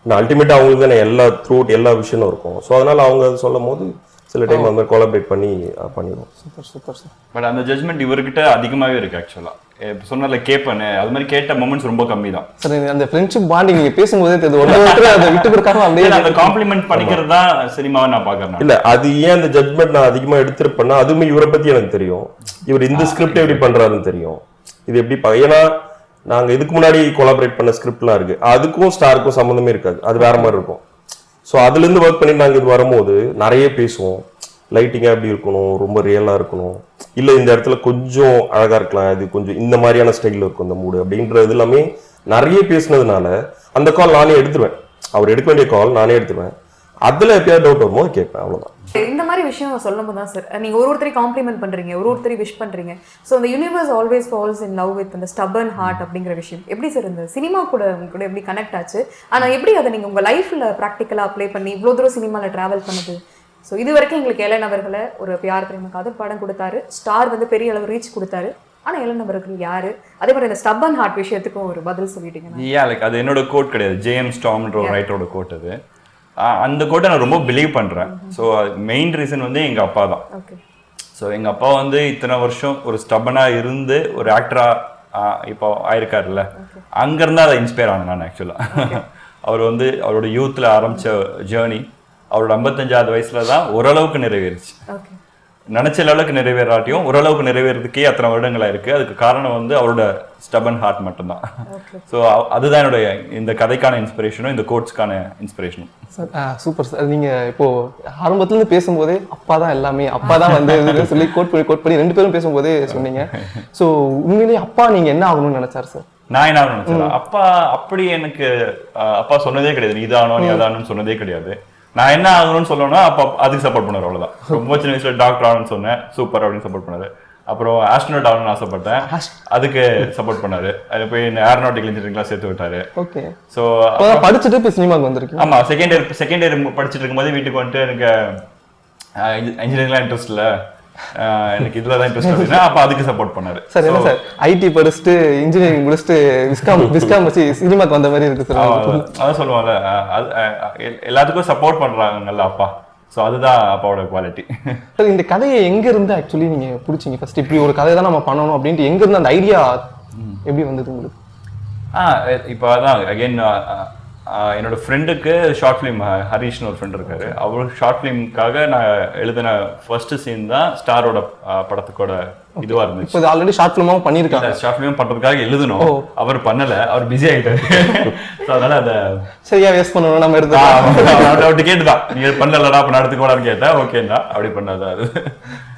நான் அல்டிமேட்டாக அவங்களுக்கு தானே எல்லா த்ரூட் எல்லா விஷயமும் இருக்கும். ஸோ அதனால் அவங்க அது சொல்லும் போது சில டைம் அந்த மாதிரி கொலாபரேட் பண்ணி பண்ணிடுவோம். Super super sir. பட் அந்த ஜட்மெண்ட் இவர்கிட்ட அதிகமாகவே இருக்குது ஆக்சுவலாக. இப்போ சொன்னதில்ல கேட்பேன்னு, அது மாதிரி கேட்ட மொமெண்ட்ஸ் ரொம்ப கம்மி தான் சார். அந்த ஃப்ரெண்ட்ஷிப் பாண்டிங் நீங்கள் பேசும்போதே தெரியுது, ஒருத்தர் அதை விட்டு கொடுக்காம அப்படியே அந்த காம்ப்ளிமெண்ட் பண்ணிக்கிறது தான் சினிமாவை நான் பார்க்குறேன். இல்லை அது ஏன் அந்த ஜட்மெண்ட் நான் அதிகமாக எடுத்திருப்பேன்னா அதுவுமே இவரை பற்றி எனக்கு தெரியும். இவர் இந்த ஸ்கிரிப்ட் எப்படி பண்ணுறாருன்னு தெரியும், இது எப்படி ஏன்னா நாங்கள் இதுக்கு முன்னாடி கொலாபரேட் பண்ண ஸ்கிரிப்ட்லாம் இருக்குது, அதுக்கும் ஸ்டாருக்கும் சம்மந்தமே இருக்காது, அது வேற மாதிரி இருக்கும். ஸோ அதுலேருந்து ஒர்க் பண்ணி நாங்கள் இது வரும்போது நிறைய பேசுவோம், லைட்டிங்காக எப்படி இருக்கணும், ரொம்ப ரியலாக இருக்கணும், இல்லை இந்த இடத்துல கொஞ்சம் அழகாக இருக்கலாம், இது கொஞ்சம் இந்த மாதிரியான ஸ்டைலில் இருக்கும் இந்த மூடு அப்படின்றது எல்லாமே நிறைய பேசுனதுனால அந்த கால் நானே எடுத்துருவேன். அவர் எடுக்க வேண்டிய கால் நானே எடுத்துருவேன். அதில் எப்பயாவது டவுட் வரும்போது கேட்பேன், அவ்வளோதான். இந்த மாதிரி விஷயம் சொல்லும் போது தான் சார் நீங்கள் ஒருத்தரையும் காம்ப்ளிமெண்ட் பண்ணுறீங்க, ஒருத்தரையும் விஷ் பண்ணுறீங்க. ஸோ அந்த universe always falls in love with அந்த ஸ்டபர்ன் ஹார்ட் அப்படிங்கிற விஷயம் எப்படி சார் இந்த சினிமா கூட கூட எப்படி கனெக்ட் ஆச்சு? ஆனால் எப்படி அதை நீங்கள் உங்கள் லைஃப்பில் ப்ராக்டிக்கலாக அப்ளை பண்ணி இவ்வளோ தூரம் சினிமாவில் ட்ராவல் பண்ணுது? ஸோ இது வரைக்கும் எங்களுக்கு ஏழன் அவர்களை ஒரு பியார் பிரேம காதல் படம் கொடுத்தாரு, ஸ்டார் வந்து பெரிய அளவு ரீச் கொடுத்தாரு. ஆனால் ஏழன் அவர்கள் யாரு? அதே மாதிரி இந்த ஸ்டபர்ன் ஹார்ட் விஷயத்துக்கும் ஒரு பதில் சொல்லிட்டீங்க. லைக் அது என்னோட கோட் கிடையாது, ஜேஎம் ஸ்டாம்ன்ற ஒரு ரைட்டரோட கோட். அது அந்த கோட்டை நான் ரொம்ப பிலீவ் பண்ணுறேன். ஸோ மெயின் ரீசன் வந்து எங்கள் அப்பா தான். ஸோ எங்கள் அப்பா வந்து இத்தனை வருஷம் ஒரு ஸ்டபனாக இருந்து ஒரு ஆக்டராக இப்போ ஆயிருக்காருல்ல, அங்கேருந்து அதை இன்ஸ்பயர் ஆனேன் நான் ஆக்சுவலாக. அவர் வந்து அவரோட யூத்தில் ஆரம்பித்த ஜேர்னி அவரோட 55வது வயசுல தான் ஓரளவுக்கு நிறைவேறிச்சு. நினைச்ச அளவுக்கு நிறைவேறாட்டியும் ஓரளவுக்கு நிறைவேறதுக்கே அத்தனை வருடங்களா இருக்கு. அதுக்கு காரணம் வந்து அவரோட ஸ்டபன் ஹார்ட் மட்டும்தான். ஸோ அதுதான் என்னுடைய இந்த கதைக்கான இன்ஸ்பிரேஷனும் இந்த கோட்ஸ்க்கான இன்ஸ்பிரேஷனும். Super sir. நீங்க இப்போ ஆரம்பத்துல பேசும்போதே அப்பா தான் எல்லாமே, அப்பா தான் வந்து சொல்லி கோட் பண்ணி 2 பேரும் பேசும்போதே சொன்னீங்க. ஸோ உண்மையிலேயே அப்பா நீங்க என்ன ஆகணும்னு நினைச்சாரு சார்? நான் என்ன நினைச்சேன், அப்பா அப்படி எனக்கு அப்பா சொன்னதே கிடையாது, நீ இதானோ நீ அதானு சொன்னதே கிடையாது. நான் என்ன ஆகணும்னு சொல்லணும்னா அப்போ அதுக்கு சப்போர்ட் பண்ணாரு, அவ்வளோதான். ரொம்ப சின்ன வயசுல டாக்டர் ஆகணும்னு சொன்னேன், சூப்பர் அப்படின்னு சப்போர்ட் பண்ணாரு. அப்புறம் ஆஸ்ட்ரோனாட் ஆகணும்னு ஆசைப்பட்டேன், அதுக்கு சப்போர்ட் பண்ணாரு. அது போய் ஏரோநாட்டிக்கல் இன்ஜினியரிங்லாம் சேர்த்து விட்டாரு. ஓகே. ஸோ படிச்சுட்டு இப்போ சினிமாவுக்கு வந்திருக்கேன். ஆமா, செகண்ட் இயர் படிச்சுட்டு இருக்கும்போது வீட்டுக்கு வந்துட்டு எனக்கு இன்ஜினியரிங்லாம் இன்ட்ரெஸ்ட் இல்லை, எனக்கு இதுல தான் இன்ட்ரெஸ்ட் அப்படின்னா அப்போ அதுக்கு சப்போர்ட் பண்ணாரு. சார் என்ன சார் ஐடி படிச்சுட்டு இன்ஜினியரிங் முடிச்சுட்டு விஸ்காம் வச்சு சினிமாக்கு வந்த மாதிரி இருக்கு சார். அதான் சொல்லுவாங்கல்ல, எல்லாத்துக்கும் சப்போர்ட் பண்றாங்கல்ல அப்பா. ஸோ அதுதான் அப்பாவோட குவாலிட்டி. சார் இந்த கதையை எங்க இருந்து ஆக்சுவலி நீங்க பிடிச்சிங்க? ஃபர்ஸ்ட் இப்படி ஒரு கதை தான் நம்ம பண்ணணும் அப்படின்ட்டு எங்க இருந்து அந்த ஐடியா எப்படி வந்தது உங்களுக்கு? இப்போ அதான் அகைன் என்னோட ஃப்ரெண்டுக்கு ஷார்ட் ஃபிலிம் ஹரீஷ்னு ஒரு ஃப்ரெண்ட் இருக்காரு, அவர் ஷார்ட் ஃபிலிம்காக நான் எழுதின ஃபர்ஸ்ட் சீன் தான் ஸ்டாரோட படத்துக்கோட இதுவா இருந்துச்சு. இப்போ ஆல்ரெடி ஷார்ட் ஃபிலிமாவும் பண்ணியிருக்காங்க. ஷார்ட் ஃபிலிம் பண்றதுக்காக எழுதணும், அவர் பண்ணல, அவர் பிஸி ஆயிட்டாரு. ஸோ அதனால அதை சரியா வேஸ்ட் பண்ணணும் நம்ம எடுத்து கேட்டுதான், நீங்க பண்ணலடா அப்ப நடத்துக்கோடான்னு கேட்டேன், ஓகேண்டா அப்படி பண்ணாதான் அது.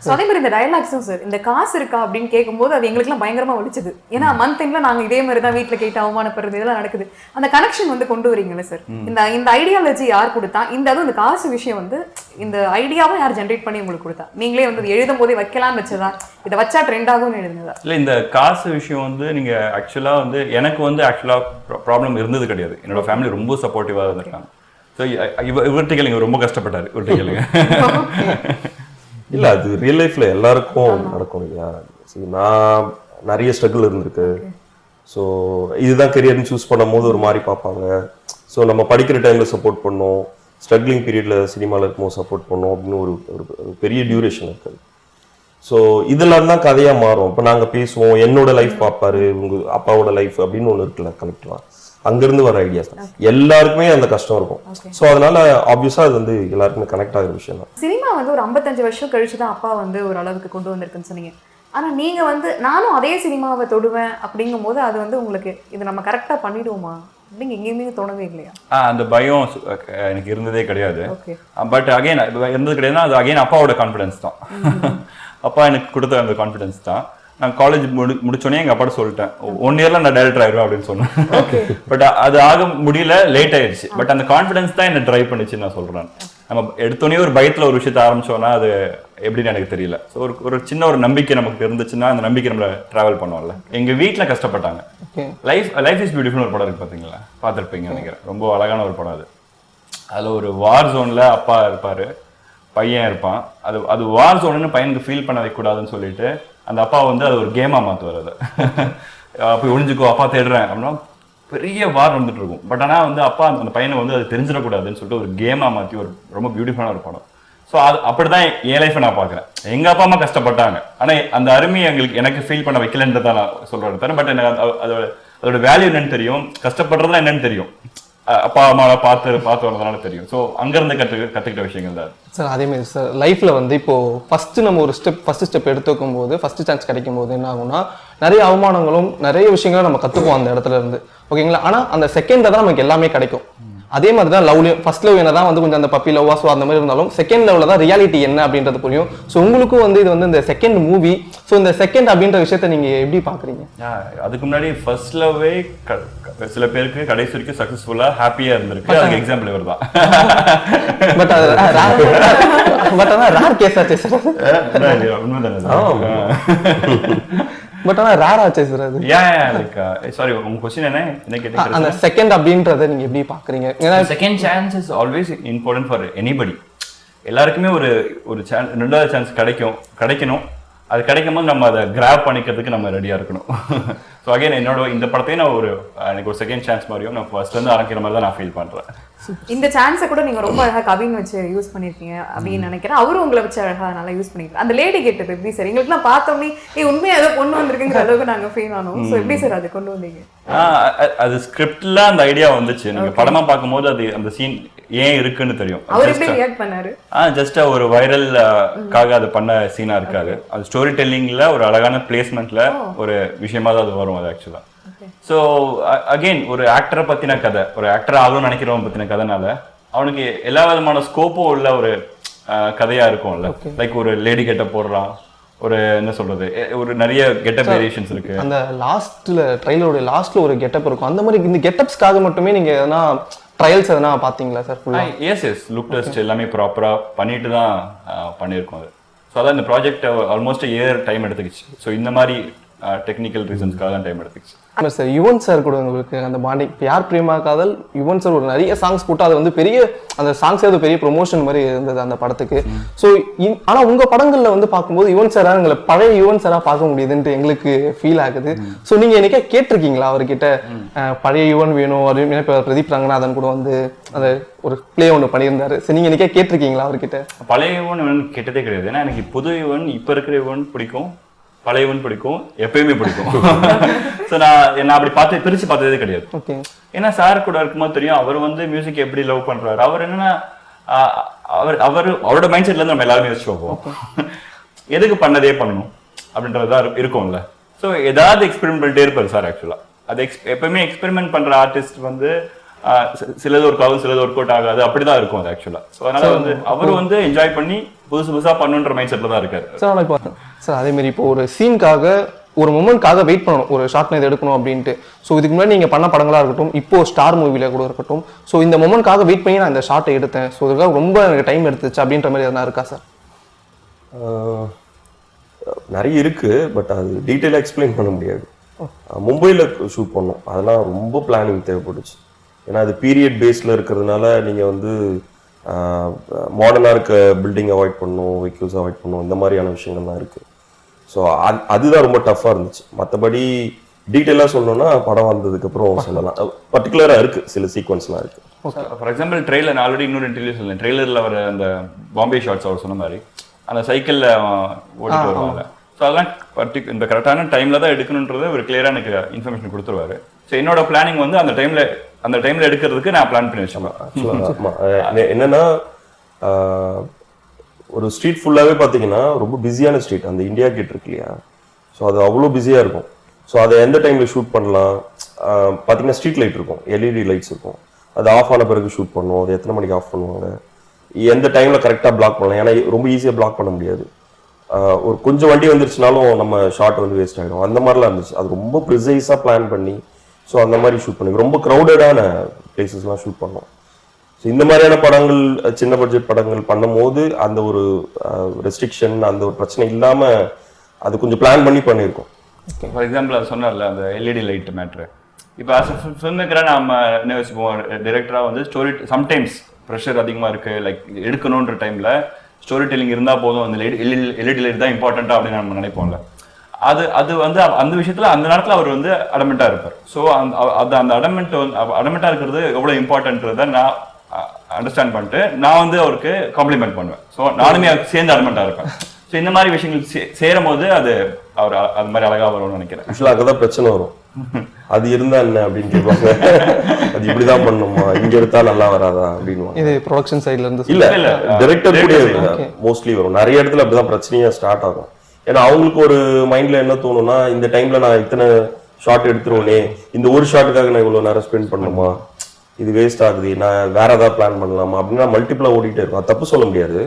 ஸோ அதே மாதிரி இந்த டயலாக்ஸும் சார், இந்த காசு இருக்கா அப்படின்னு கேட்கும்போது அது எங்களுக்குலாம் பயங்கரமா வலிச்சுது. ஏன்னா மந்த் எண்ட்ல நாங்க இதே மாதிரி தான் வீட்டில் கேட்டு அவமானப்படுறது இதெல்லாம் நடக்குது. அந்த கனெக்ஷன் வந்து கொண்டு வரீங்களே சார், இந்த ஐடியாலஜி யார் கொடுத்தா? அதுவும் இந்த காசு விஷயம் வந்து இந்த ஐடியாவும் யார் ஜென்ரேட் பண்ணி உங்களுக்கு கொடுத்தா? நீங்களே வந்து எழுதும் போதே வைக்கலாம்னு வச்சதா, இதை வச்சா ட்ரெண்ட் ஆகும்னு எழுதுனதா? இல்லை, இந்த காசு விஷயம் வந்து நீங்க ஆக்சுவலா வந்து எனக்கு வந்து ஆக்சுவலா ப்ராப்ளம் இருந்தது கிடையாது. என்னோட ஃபேமிலி ரொம்ப சப்போர்ட்டிவாக இருந்திருக்காங்க. ஸோ இவர்கிட்ட கேளுங்க, ரொம்ப கஷ்டப்பட்டாரு, இவர்கிட்ட கேளுங்க. இல்லை அது ரியல் லைஃப்ல எல்லாருக்கும் நடக்கும் இல்லையா? நான் நிறைய ஸ்ட்ரகிள் இருந்திருக்கு. ஸோ இதுதான் கெரியர்னு சூஸ் பண்ணும் போது ஒரு மாதிரி பார்ப்பாங்க. ஸோ நம்ம படிக்கிற டைம்ல சப்போர்ட் பண்ணோம், ஸ்ட்ரகிளிங் பீரியட்ல சினிமாவில் இருக்கும்போது சப்போர்ட் பண்ணோம் அப்படின்னு ஒரு பெரிய டியூரேஷன் இருக்குது. ஸோ இதெல்லாம் தான் கதையாக மாறும். இப்போ நாங்கள் பேசுவோம், என்னோட லைஃப் பார்ப்பாரு, உங்கள் அப்பாவோட லைஃப் அப்படின்னு ஒன்று இருக்குல்ல கலெக்டிவாக, அங்கிருந்து வர ஐடியாஸ் தான் எல்லாருக்குமே அந்த கஷ்டம் இருக்கும். ஸோ அதனால ஆப்வியஸா அது வந்து எல்லாருக்குமே கனெக்ட் ஆகிற விஷயம் தான். சினிமா வந்து ஒரு 55 வருஷம் கழிச்சு தான் அப்பா வந்து ஒரு அளவுக்கு கொண்டு வந்திருக்குன்னு சொன்னீங்க. ஆனா நீங்க வந்து நானும் அதே சினிமாவை தொடுவேன் அப்படிங்கும்போது அது வந்து உங்களுக்கு இது நம்ம கரெக்டா பண்ணிடுவோமா அப்படிங்க எங்கேயுமே தோணவே இல்லையா? அந்த பயம் எனக்கு இருந்ததே கிடையாது. ஓகே. பட் அகைன் இருந்தது கிடையாதுன்னா அது அகைன் அப்பாவோட கான்ஃபிடன்ஸ் தான். அப்பா எனக்கு கொடுத்த அந்த கான்ஃபிடன்ஸ் தான். நான் காலேஜ் முடிச்சோடனே எங்கள் அப்பாட்ட சொல்லிட்டேன் 1 இயர்ல நான் டைரக்டர் ஆயிடுவேன் அப்படின்னு சொன்னேன். பட் அது ஆக முடியல, லேட் ஆயிடுச்சு. பட் அந்த கான்ஃபிடன்ஸ் தான் என்ன ட்ரைவ் பண்ணிச்சுன்னு நான் சொல்றேன். நம்ம எடுத்தோடனே ஒரு பயத்துல ஒரு விஷயத்த ஆரம்பிச்சோம்னா அது எப்படின்னு எனக்கு தெரியல. ஸோ ஒரு சின்ன ஒரு நம்பிக்கை நமக்கு இருந்துச்சுன்னா அந்த நம்பிக்கை நம்மள டிராவல் பண்ணுவோம்ல. எங்க வீட்டில் கஷ்டப்பட்டாங்க. லைஃப் இஸ் பியூட்டிஃபுல் ஒரு படம் இருக்கு பார்த்தீங்களா, பார்த்துருப்பீங்க நினைக்கிறேன். ரொம்ப அழகான ஒரு படம் அது. அதுல ஒரு வார் ஜோன்ல அப்பா இருப்பாரு, பையன் இருப்பான். அது வார் ஜோன்னு பையனுக்கு ஃபீல் பண்ண வைக்கக்கூடாதுன்னு சொல்லிட்டு அந்த அப்பா வந்து அது ஒரு கேமா மாற்றுவார். அதை அப்போ ஒழிஞ்சுக்கோ அப்பா தேடுறேன் அப்படின்னா பெரிய வார் வந்துட்டு இருக்கும். பட் ஆனால் வந்து அப்பா அந்த பையனை வந்து அது தெரிஞ்சிடக்கூடாதுன்னு சொல்லிட்டு ஒரு கேமா மாற்றி ஒரு ரொம்ப பியூட்டிஃபுல்லான ஒரு படம். ஸோ அது அப்படிதான் என் லைஃப்பை நான் பார்க்குறேன். எங்கள் அப்பா அம்மா கஷ்டப்பட்டாங்க, ஆனால் அந்த அருமையை எனக்கு ஃபீல் பண்ண வைக்கலன்றதை நான் சொல்கிறேன் தரேன். பட் எனக்கு அதோட வேல்யூ என்னன்னு தெரியும், கஷ்டப்படுறதுலாம் என்னன்னு தெரியும், அப்பா அம்மாவை பார்த்து வரதுனால தெரியும். ஸோ அங்கேருந்து கற்றுக்கிட்ட விஷயங்கள் தான் சார். அதேமாதிரி சார் லைஃப்பில் வந்து இப்போது நம்ம ஒரு ஃபஸ்ட்டு ஸ்டெப் எடுத்து வைக்கும் போது, ஃபஸ்ட்டு சான்ஸ் கிடைக்கும் போது என்ன ஆகும்னா நிறைய அவமானங்களும் நிறைய விஷயங்களும் நம்ம கற்றுக்குவோம் அந்த இடத்துல இருந்து, ஓகேங்களா. ஆனால் அந்த செகண்டில் தான் நமக்கு எல்லாமே கிடைக்கும். அதே மாதிரி தான் லவ்லையும் ஃபர்ஸ்ட் லவ் என்ன தான் வந்து கொஞ்சம் அந்த பப்பி லவ்வா ஸோ அந்த மாதிரி இருந்தாலும் செகண்ட் லெவலில் தான் ரியாலிட்டி என்ன அப்படின்றது புரியும். ஸோ உங்களுக்கும் வந்து இது வந்து இந்த செகண்ட் மூவி, ஸோ இந்த செகண்ட் அப்படின்ற விஷயத்த நீங்கள் எப்படி பார்க்குறீங்க? அதுக்கு முன்னாடி ஃபர்ஸ்ட் லவ்வே சில பேருக்கு கடைசி வரைக்கும் சக்ஸஸ்ஃபுல்லாக ஹாப்பியாக இருந்திருக்கு. அதுக்கு எக்ஸாம்பிள் இவர் தான். பட் அதான் ரேர் கேஸ் ஆச்சு சார். உண்மைதானே? பட் ஆனால் ரேர் ஆச்சு சார் அது. சாரி, உங்க क्वेश्चन என்ன கேட்டீங்க? அந்த செகண்ட் அப்படின்றத நீங்க எப்படி பாக்குறீங்க? ஏன்னா second chance is always important for anybody. எல்லாருக்குமே ஒரு சான்ஸ், ரெண்டாவது சான்ஸ் கிடைக்கணும். அது கிடைக்கும் போது நம்ம அதை கிராப் பண்ணிக்கிறதுக்கு நம்ம ரெடியா இருக்கணும். ஸோ அகைன் என்னோட இந்த படத்தையும் நான் எனக்கு ஒரு செகண்ட் சான்ஸ் மாதிரியும் நான் ஃபர்ஸ்ட்ல இருந்து ஆரம்பிக்கிற மாதிரி தான் நான் ஃபீல் பண்றேன். இந்த சான்ஸை கூட நீங்க ரொம்ப அழகா கவின் வச்சு யூஸ் பண்ணிருக்கீங்க அப்படின்னு நினைக்கிறேன். அவரும் உங்களை வச்சு அழகா நல்லா யூஸ் பண்ணிருக்கேன். அந்த லேடி கெட்டப் எப்படி சார்? எங்களுக்கு நான் பார்த்தோன்னே உண்மையா ஏதோ பொண்ணு வந்திருக்குங்கிற அளவுக்கு நாங்க ஃபீல் ஆனோம். ஸோ எப்படி சார் அது கொண்டு வந்தீங்க? அது ஸ்கிரிப்ட்ல அந்த ஐடியா வந்துச்சு. நீங்க படமா பார்க்கும்போது அது அந்த சீன் ஏன் இருக்குன்னு தெரியும். அவர் எப்படி ரியாக்ட் பண்ணாரு? ஜஸ்ட் ஒரு வைரல்காக அது பண்ண சீனா இருக்காது. அது ஸ்டோரி டெல்லிங்ல ஒரு அழகான பிளேஸ்மெண்ட்ல ஒரு விஷயமா தான் அது வரும். அது ஆக்சுவலா ஸோ அகெயின் ஒரு ஆக்டரை பத்தின கதை, ஒரு ஆக்டர் ஆகணும்னு நினைக்கிறவன் பத்தின கதைனால அவனுக்கு எல்லா விதமான ஸ்கோப்பும் உள்ள ஒரு கதையா இருக்கும்ல. லைக் ஒரு லேடி கெட்டப் போடுறான், ஒரு என்ன சொல்றது, ஒரு நிறைய கெட்டப் வேரியேஷன்ஸ் இருக்கு. அந்த ட்ரைலரோட லாஸ்ட்ல ஒரு கெட்டப் இருக்கும். அந்த மாதிரி இந்த கெட்டப்ஸ்க்காக மட்டுமே நீங்க எதனா ட்ரையல்ஸ் எதனா பாத்தீங்களா சார்? எஸ் லுக் டெஸ்ட் எல்லாமே ப்ராப்பரா பண்ணிட்டு தான் பண்ணியிருக்கோம் அது. ஸோ அதான் இந்த ப்ராஜெக்ட் ஆல்மோஸ்ட் இயர் டைம் எடுத்துக்கிச்சு. ஸோ இந்த மாதிரி டெக்னிக்கல் ரீசன்ஸ்க்காக தான் டைம் எடுத்துக்கிச்சு. சார் யுவன் சார் கூட உங்களுக்கு அந்த பாண்டிங், யார் பிரேமா காதல், யுவன் சார் ஒரு நிறைய சாங்ஸ் போட்டு அது வந்து பெரிய அந்த சாங்ஸ் அது பெரிய ப்ரொமோஷன் மாதிரி இருந்தது அந்த படத்துக்கு. ஸோ ஆனா உங்க படங்கள்ல வந்து பார்க்கும்போது யுவன் சாரா எங்களை பழைய யுவன் சாரா பார்க்க முடியுதுன்ட்டு எங்களுக்கு ஃபீல் ஆகுது. ஸோ நீங்க என்னைக்கா கேட்டிருக்கீங்களா அவர்கிட்ட பழைய யுவன் வேணும் அப்படின்னு? இப்போ பிரதீப் ரங்கநாதன் கூட வந்து அந்த ஒரு பிளே ஒன்று பண்ணியிருந்தாரு. சரி, நீங்க என்னைக்கா கேட்டிருக்கீங்களா அவர்கிட்ட? பழைய யுவன் கேட்டதே கிடையாது. ஏன்னா எனக்கு புது யுவன் இப்ப இருக்கிற யுவன் பிடிக்கும், பழையவன் பிடிக்கும், எப்பயுமே பிடிக்கும். ஸோ நான் அப்படி பிரிச்சு பார்த்ததே கிடையாது. ஏன்னா சார் கூட இருக்கும்போது தெரியும் அவர் வந்து மியூசிக் எப்படி லவ் பண்றாரு. அவர் என்னன்னா அவரோட மைண்ட் செட்ல இருந்து நம்ம எல்லாருமே யோசிச்சு வைப்போம், எதுக்கு பண்ணதே பண்ணணும் அப்படின்றதா இருக்கும்ல. ஸோ ஏதாவது எக்ஸ்பெரிமெண்ட் பண்ணிட்டே இருப்பாரு சார். ஆக்சுவலா அது எப்பயுமே எக்ஸ்பெரிமெண்ட் பண்ற ஆர்டிஸ்ட் வந்து சிலது ஒர்க் ஆகும், சிலது ஒர்க் அவுட் ஆகாது, அப்படிதான் இருக்கும் அது ஆக்சுவலா. ஸோ அதனால வந்து அவர் வந்து என்ஜாய் பண்ணி புதுசா பண்ணுன்ற மைண்ட் செட்ல தான் இருக்காரு சார். அதே மாதிரி இப்போ ஒரு சீனுக்காக ஒரு மொமெண்ட்காக வெயிட் பண்ணணும், ஒரு ஷார்ட் இது எடுக்கணும் அப்படின்ட்டு. ஸோ இதுக்கு முன்னாடி நீங்கள் பண்ண படங்களாக இருக்கட்டும், இப்போ ஸ்டார் மூவில கூட இருக்கட்டும், ஸோ இந்த மொமெண்ட்காக வெயிட் பண்ணி நான் இந்த ஷார்ட்டை எடுத்தேன், ஸோ இதுக்காக ரொம்ப எனக்கு டைம் எடுத்துச்சு அப்படின்ற மாதிரி எதனா இருக்கா சார்? நிறைய இருக்கு, பட் அது டீட்டெயிலாக எக்ஸ்பிளைன் பண்ண முடியாது. மும்பையில் ஷூட் பண்ணோம், அதெல்லாம் ரொம்ப பிளானிங் தேவைப்பட்டுச்சு. ஏன்னா அது பீரியட் பேஸில் இருக்கிறதுனால நீங்கள் வந்து மாடர்னாக இருக்க பில்டிங் அவாய்ட் பண்ணணும், வெஹிக்கிள்ஸ் அவாய்ட் பண்ணணும், இந்த மாதிரியான விஷயங்கள்லாம் இருக்குது. ஸோ அதுதான் ரொம்ப டஃப்பாக இருந்துச்சு. மற்றபடி டீட்டெயிலாக சொல்லணும்னா படம் வந்ததுக்கப்புறம் சொல்லலாம். பர்டிகுலராக இருக்குது, சில சீக்வன்ஸ்லாம் இருக்குது. ஃபார் எக்ஸாம்பிள் ட்ரெயிலர், நான் ஆல்ரெடி இன்னொரு இன்டர்வியூ சொல்லேன், ட்ரெயிலரில் வர அந்த பாம்பே ஷார்ட்ஸ் அவர் சொன்ன மாதிரி அந்த சைக்கிளில் ஓடிட்டு வருவாங்க. ஸோ அதெல்லாம் இந்த கரெக்டான டைமில் தான் எடுக்கணுன்றது ஒரு கிளியராக எனக்கு இன்ஃபர்மேஷன் கொடுத்துருவாரு. ஸோ என்னோட பிளானிங் வந்து அந்த டைமில் எடுக்கிறதுக்கு நான் பிளான் பண்ணி வச்சேன். என்னன்னா ஒரு ஸ்ட்ரீட் ஃபுல்லாகவே பார்த்தீங்கன்னா ரொம்ப பிஸியான ஸ்ட்ரீட். அந்த இந்தியா கேட் இருக்கு இல்லையா, ஸோ அது அவ்வளோ பிஸியாக இருக்கும். ஸோ அதை எந்த டைமில் ஷூட் பண்ணலாம் பார்த்தீங்கன்னா ஸ்ட்ரீட் லைட் இருக்கும், எல்இடி லைட்ஸ் இருக்கும், அது ஆஃப் ஆன பிறகு ஷூட் பண்ணுவோம். அது எத்தனை மணிக்கு ஆஃப் பண்ணுவாங்க, எந்த டைமில் கரெக்டாக பிளாக் பண்ணலாம். ஏன்னா ரொம்ப ஈஸியாக பிளாக் பண்ண முடியாது. ஒரு கொஞ்சம் வண்டி வந்துருச்சுனாலும் நம்ம ஷார்ட் வந்து வேஸ்ட் ஆகிடும். அந்த மாதிரிலாம் இருந்துச்சு. அது ரொம்ப ப்ரிசைஸாக பிளான் பண்ணி ஸோ அந்த மாதிரி ஷூட் பண்ணி ரொம்ப க்ரௌடடான பிளேசஸ்லாம் ஷூட் பண்ணோம். ஸோ இந்த மாதிரியான படங்கள், சின்ன பட்ஜெட் படங்கள் பண்ணும்போது அந்த ஒரு ரெஸ்ட்ரிக்ஷன், அந்த ஒரு பிரச்சனை இல்லாமல் அது கொஞ்சம் பிளான் பண்ணி பண்ணியிருக்கோம். ஃபார் எக்ஸாம்பிள் அது சொன்னார்ல அந்த எல்இடி லைட் மேட்ரு. இப்போ அஸ் ஃபில்ம் மேக்கராக நம்ம என்ன வச்சுப்போம், டைரக்டராக வந்து ஸ்டோரி சம்டைம்ஸ் ப்ரெஷர் அதிகமாக இருக்குது, லைக் எடுக்கணுன்ற டைமில் ஸ்டோரி டெல்லிங் இருந்தால் போதும், அந்த எல்இடி லைட் தான் இம்பார்ட்டண்ட்டாக அப்படின்னு நம்ம நினைப்போம்ல. அது வந்து அந்த விஷயத்தில் அந்த நேரத்தில் அவர் வந்து அடமெண்ட்டாக இருப்பார். ஸோ அந்த அடமெண்ட்டாக இருக்கிறது எவ்வளோ இம்பார்ட்டன்ட்றதை நான் அண்டர்ஸ்டாண்ட் பண்ணிட்டு நான் வந்து அவருக்கு காம்ப்ளிமெண்ட் பண்ணுவேன். ஸோ நானுமே சேர்ந்து அடமெண்ட்டாக இருப்பேன். ஸோ இந்த மாதிரி விஷயங்கள் சேரும் போது அது அவர் அது மாதிரி அழகாக வரும்னு நினைக்கிறேன். ஆக்சுவலாக அங்கதான் பிரச்சனை வரும். அது இருந்தா என்ன அப்படின்னு கேட்பாங்க, அது இப்படிதான் பண்ணுமா, இங்க எடுத்தா நல்லா வராதா அப்படின்னு. இது ப்ரொடக்ஷன் சைட்ல இருந்து இல்ல டைரக்டர் கூட மோஸ்ட்லி வரும். நிறைய இடத்துல அப்படிதான் பிரச்சனையா ஸ்டார்ட் ஆகும். ஏன்னா அவங்களுக்கு ஒரு மைண்ட்ல என்ன தோணும்னா, இந்த டைம்ல நான் இத்தனை ஷாட் எடுத்துருவேனே, இந்த ஒரு ஷாட்டுக்காக நான் இவ்வளவு நேரம் ஸ்பெண்ட் பண்ணுமா, இது வேஸ்ட் ஆகுது, நான் வேற ஏதாவது பிளான் பண்ணலாமா அப்படின்னா மல்டிபிளா ஓடிட்டே இருக்கும். அது தப்பு சொல்ல முடியாது.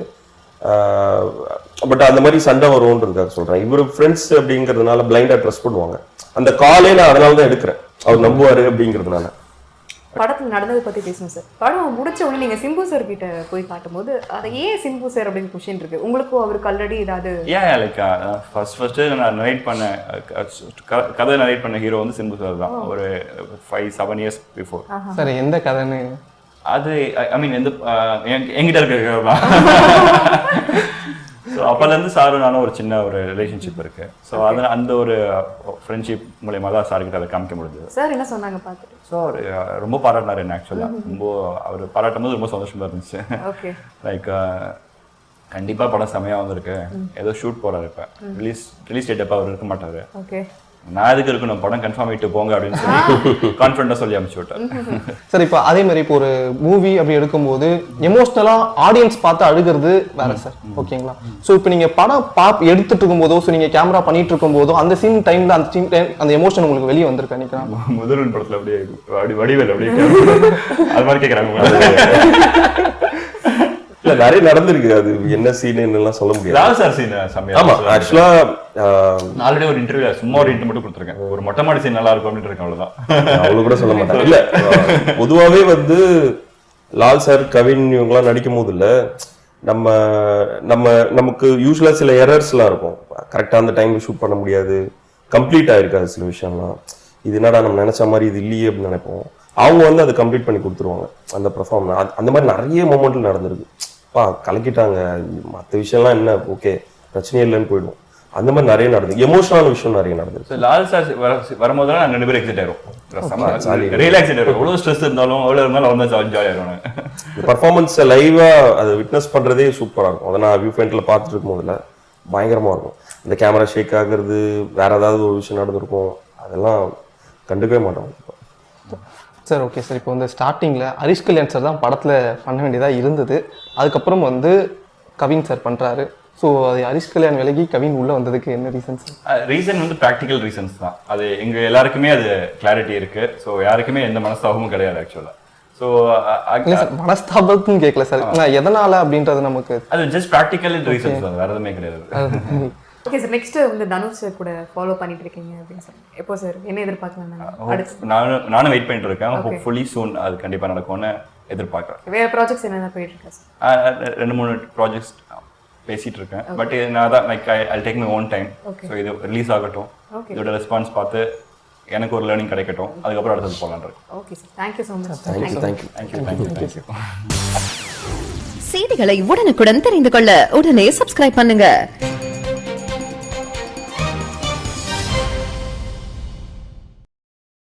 பட் அந்த மாதிரி சண்டை வரும்ன்றதுக்காக சொல்றேன். இவரு ஃப்ரெண்ட்ஸ் அப்படிங்கிறதுனால பிளைண்டா ட்ரஸ்ட் பண்ணுவாங்க. அந்த காலே நான் அதனால தான் எடுக்கிறேன், அவர் நம்புவாரு அப்படிங்கிறதுனால. படத்துல நடந்ததை பத்தி பேசணும் சார். படம் முடிச்ச உடனே நீங்க சிம்பு சார் கிட்ட போய் காட்டும்போது அது ஏன் சிம்பு சார் அப்படின்னு கொஸ்டின் இருக்கு உங்களுக்கும் அவருக்கு ஆல்ரெடி ஏதாவது? லைக் ஃபர்ஸ்ட் நான் நரேட் பண்ண கதை நரேட் பண்ண ஹீரோ வந்து சிம்பு சார் தான், ஒரு 5-7 இயர்ஸ் பிஃபோர். சார் எந்த கதைன்னு? அது ஐ மீன் என்கிட்ட இருக்க தான். ஸோ அப்போலேருந்து சாரும் நானும் ஒரு சின்ன ஒரு ரிலேஷன்ஷிப் இருக்கு. ஸோ அதில் அந்த ஒரு ஃப்ரெண்ட்ஷிப் மூலயமா தான் சார்கிட்ட அதை காமிக்க முடியுது. சார் என்ன சொன்னாங்க பார்த்துட்டு? ஸோ அவர் ரொம்ப பாராட்டினார் என்ன. ஆக்சுவலாக ரொம்ப அவர் பாராட்டும் போது ரொம்ப சந்தோஷமா இருந்துச்சு. லைக் கண்டிப்பாக படம் செமையாக வந்திருக்கு, ஏதோ ஷூட் போகிறாரு, இப்போ ரிலீஸ் டேட் அப்போ அவர் இருக்க மாட்டார், நான் எதுக்கு இருக்கணும், படம் கன்ஃபார்ம் ஆகிட்டு போங்க அப்படின்னு சொல்லி கான்ஃபிடண்டாக சொல்லி அனுப்பிச்சு விட்டேன். சார் இப்போ அதே மாதிரி இப்போ ஒரு மூவி அப்படி எடுக்கும்போது எமோஷ்னலாக ஆடியன்ஸ் பார்த்து அழுகிறது வேற சார், ஓகேங்களா? ஸோ இப்போ நீங்கள் படம் எடுத்துட்டு இருக்கும்போதோ, ஸோ நீங்கள் கேமரா பண்ணிட்டு இருக்கும் போதோ அந்த சீன் டைம்ல அந்த எமோஷன் உங்களுக்கு வெளியே வந்திருக்கா? நினைக்கிறேன் முதல்வன் படத்தில் அப்படியே வடிவேல் அப்படியே அது மாதிரி கேட்குறாங்க. இல்ல நிறைய நடந்திருக்கு, அது என்ன சீன் என்னெல்லாம் சொல்ல முடியாது. சார் சீன் செமையா. ஆமா ஆக்சுவலா நான் ஆல்ரெடி ஒரு இன்டர்வியூல சும்மா ஒரு இன்டர்வியூ மட்டும் கொடுத்துருக்கேன், ஒரு மொட்டை மாடி சீன் நல்லா இருக்கும் அப்படின்னு இருக்கேன், அவ்வளவுதான். அவ்வளவு கூட சொல்ல மாட்டாங்க. இல்ல பொதுவாவே வந்து லால் சார், கவின் இவங்கெல்லாம் நடிக்கும் போது இல்ல, நமக்கு யூஸ்வலா சில எரர்ஸ்லாம் இருக்கும். கரெக்டா அந்த டைம்ல ஷூட் பண்ண முடியாது, கம்ப்ளீட் ஆயிருக்காது சில விஷயம்லாம். இது என்னடா நம்ம நினைச்ச மாதிரி இது இல்லையே அப்படின்னு நினைப்போம். அவங்க வந்து அதை கம்ப்ளீட் பண்ணி கொடுத்துருவாங்க அந்த பெர்ஃபார்மன்ஸ். அந்த மாதிரி நிறைய மொமெண்ட்ல நடந்திருக்கு. கலக்கிட்டாங்க, மற்ற விஷயம்லாம் என்ன ஓகே பிரச்சனையே இல்லைன்னு போயிடும். அந்த மாதிரி நிறைய நடந்தது, எமோஷனல் விஷயம் நிறைய நடந்தது. லால் சார் வரும்போதெல்லாம் நாங்கள் 2 பேரும் எக்ஸைட் ஆயிரும், ரிலாக்ஸ் ஆயிரும். எவ்வளோ ஸ்ட்ரெஸ் இருந்தாலும் எவ்வளோ இருந்தாலும் அவங்க தான் ஜாலியாக இருக்கும். பர்ஃபார்மன்ஸை லைவா அதை விட்னஸ் பண்றதே சூப்பராக இருக்கும். அதை நான் வியூ பாயிண்ட்ல பார்த்துட்டு இருக்கும் போதுல பயங்கரமா இருக்கும். இந்த கேமரா ஷேக் ஆகுறது, வேற ஏதாவது ஒரு விஷயம் நடந்திருக்கும், அதெல்லாம் கண்டுக்கவே மாட்டோம். சார் ஓகே சார், இப்போ வந்து ஸ்டார்டிங்கில் ஹரிஷ் கல்யாண் சார் தான் படத்தில் பண்ண வேண்டியதாக இருந்தது, அதுக்கப்புறம் வந்து கவின் சார் பண்ணுறாரு. ஸோ அது ஹரிஷ் கல்யாண் விலகி கவின் உள்ளே வந்ததுக்கு என்ன ரீசன்ஸ்? ரீசன் வந்து ப்ராக்டிக்கல் ரீசன்ஸ் தான். அது எங்கள் எல்லாருக்குமே அது கிளாரிட்டி இருக்குது. ஸோ யாருக்குமே எந்த மனஸ்தாபமும் கிடையாது ஆக்சுவலாக. ஸோ மனஸ்தாபத்துன்னு கேட்கல சார், எதனால் அப்படின்றது நமக்கு அது ஜஸ்ட் ப்ராக்டிக்கல் ரீசன்ஸ் தான், வேறு எதுவுமே கிடையாது. ஓகே சார், நெக்ஸ்ட் வந்து தனுஷ் சார் கூட ஃபாலோ பண்ணிட்டு இருக்கீங்க அப்படின்னு சார், எப்போ சார் என்ன எதிர்பார்க்கலாம்? நானும் வெயிட் பண்ணிட்டு இருக்கேன். ஹோப்ஃபுல்லி சூன் அது கண்டிப்பாக நடக்கும்னு எதிர்பார்க்குறேன். வேற ப்ராஜெக்ட்ஸ் என்னென்ன போயிட்டு இருக்கா சார்? 2-3 ப்ராஜெக்ட்ஸ் பேசிட்டு இருக்கேன். பட் நான் தான் like I take my own time. So இது ரிலீஸ் ஆகட்டும், இதோட ரெஸ்பான்ஸ் பார்த்து எனக்கு ஒரு லேர்னிங் கிடைக்கட்டும், அதுக்கப்புறம் அடுத்தது போகலான்னு இருக்கேன். Okay sir, thank you so much. Thank you. செய்திகளை உடனுக்குடன் தெரிந்து கொள்ள உடனே சப்ஸ்கிரைப் பண்ணுங்க.